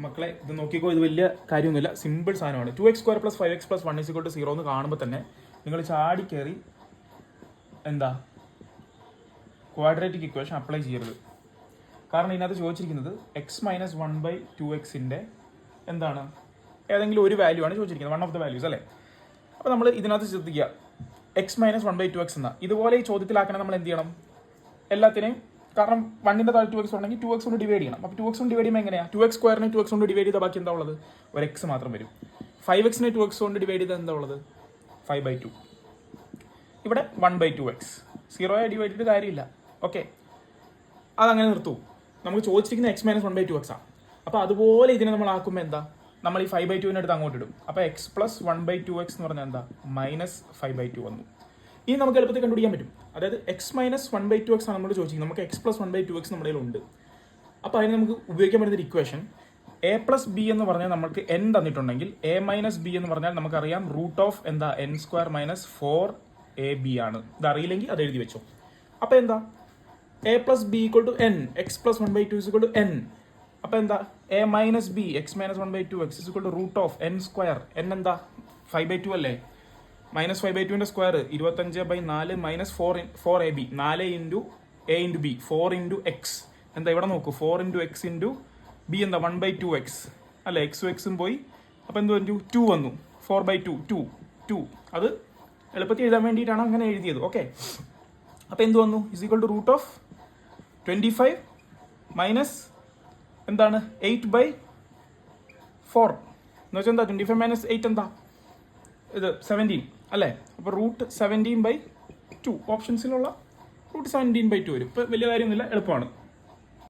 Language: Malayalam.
മക്കളെ ഇത് നോക്കിക്കോ, ഇത് വലിയ കാര്യമൊന്നുമില്ല, സിമ്പിൾ സാധനമാണ്. 2x² + 5x + 1 = 0 എന്ന് കാണുമ്പോൾ തന്നെ നിങ്ങൾ ചാടി കയറി എന്താ ക്വാഡ്രാറ്റിക് ഇക്വേഷൻ അപ്ലൈ ചെയ്യരുത്. കാരണം ഇതിനകത്ത് ചോദിച്ചിരിക്കുന്നത് x - 1/2x എന്താണ്, ഏതെങ്കിലും ഒരു വാല്യൂ ആണ് ചോദിച്ചിരിക്കുന്നത്, 1 ഓഫ് ദ വാല്യൂസ് അല്ലേ. അപ്പോൾ നമ്മൾ ഇതിനകത്ത് ശ്രദ്ധിക്കുക, x - 1/2x എന്ന ഇതുപോലെ ഈ ചോദ്യത്തിലാക്കണം. നമ്മൾ എന്ത് ചെയ്യണം, എല്ലാത്തിനെയും, കാരണം 1ന്റെ താഴെ 2x ഉണ്ടെങ്കിൽ 2x കൊണ്ട് ഡിവൈഡ് ചെയ്യണം. അപ്പോൾ 2x കൊണ്ട് ഡിവൈഡ് ചെയ്യുമ്പോൾ എങ്ങനെയാണ്, 2x² 2x കൊണ്ട് ഡിവൈഡ് ചെയ്താൽ ബാക്കി എന്താ ഉള്ളത്, ഒരു x മാത്രം വരും. 5x 2x കൊണ്ട് ഡിവൈഡ് ചെയ്താൽ എന്താ ഉള്ളത്, 5/2. ഇവിടെ 1/2x, 0 ഡിവൈഡ് ചെയ്തിട്ട് കാര്യമില്ല. ഓക്കെ, അതങ്ങനെ നിർത്തൂ. നമുക്ക് ചോദിച്ചിരിക്കുന്ന x - 1/2x ആണ്. അപ്പോൾ അതുപോലെ ഇതിനെ നമ്മൾ ആക്കുമ്പോൾ എന്താ, നമ്മൾ ഈ 5/2 അടുത്ത് അങ്ങോട്ട് ഇടും. അപ്പോൾ x + 1/2x എന്ന് പറഞ്ഞാൽ എന്താ, -5/2 വന്നു. ഇനി നമുക്ക് എളുപ്പത്തിൽ കണ്ടുപിടിക്കാൻ പറ്റും. അതായത് x - 1/2x ആണ് നമ്മൾ ചോദിച്ചിരിക്കുന്നത്. നമുക്ക് x + 1/2x നമ്മുടെ കയ്യിലുണ്ട്. അപ്പോൾ അതിന് നമുക്ക് ഉപയോഗിക്കാൻ പറ്റുന്ന ഒരു ഇക്വേഷൻ a + b എന്ന് പറഞ്ഞാൽ നമുക്ക് n തന്നിട്ടുണ്ടെങ്കിൽ a - b എന്ന് പറഞ്ഞാൽ നമുക്കറിയാം √ എന്താ n² - 4ab ആണ്. ഇത് അറിയില്ലെങ്കിൽ അത് എഴുതി വെച്ചോ. അപ്പോൾ എന്താ, a + b = n, x + 1/2 = n. അപ്പോൾ എന്താ, a - b x - 1/2x = √n². n എന്താ 5/2 അല്ലേ, -5/2ന്റെ square 25/4 - 4ab, 4 × a × b, 4 × x. എന്താ ഇവിടെ നോക്കൂ, 4 × x × b എന്താ 1/2x അല്ലേ, എക്സും എക്സും പോയി. അപ്പോൾ എന്ത് വന്നു, 2 വന്നു, 4/2 2. അത് എളുപ്പത്തിൽ എഴുതാൻ വേണ്ടിയിട്ടാണ് അങ്ങനെ എഴുതിയത്. ഓക്കെ, അപ്പോൾ എന്ത് വന്നു, √25 - എന്താണ് 8/4 എന്ന് വെച്ചാൽ എന്താ, 25 - 8 എന്താ, ഇത് 17 അല്ലേ. അപ്പോൾ √17/2 ഓപ്ഷൻസിലുള്ള √17/2 വരും. ഇപ്പോൾ വലിയ കാര്യമൊന്നുമില്ല, എളുപ്പമാണ്.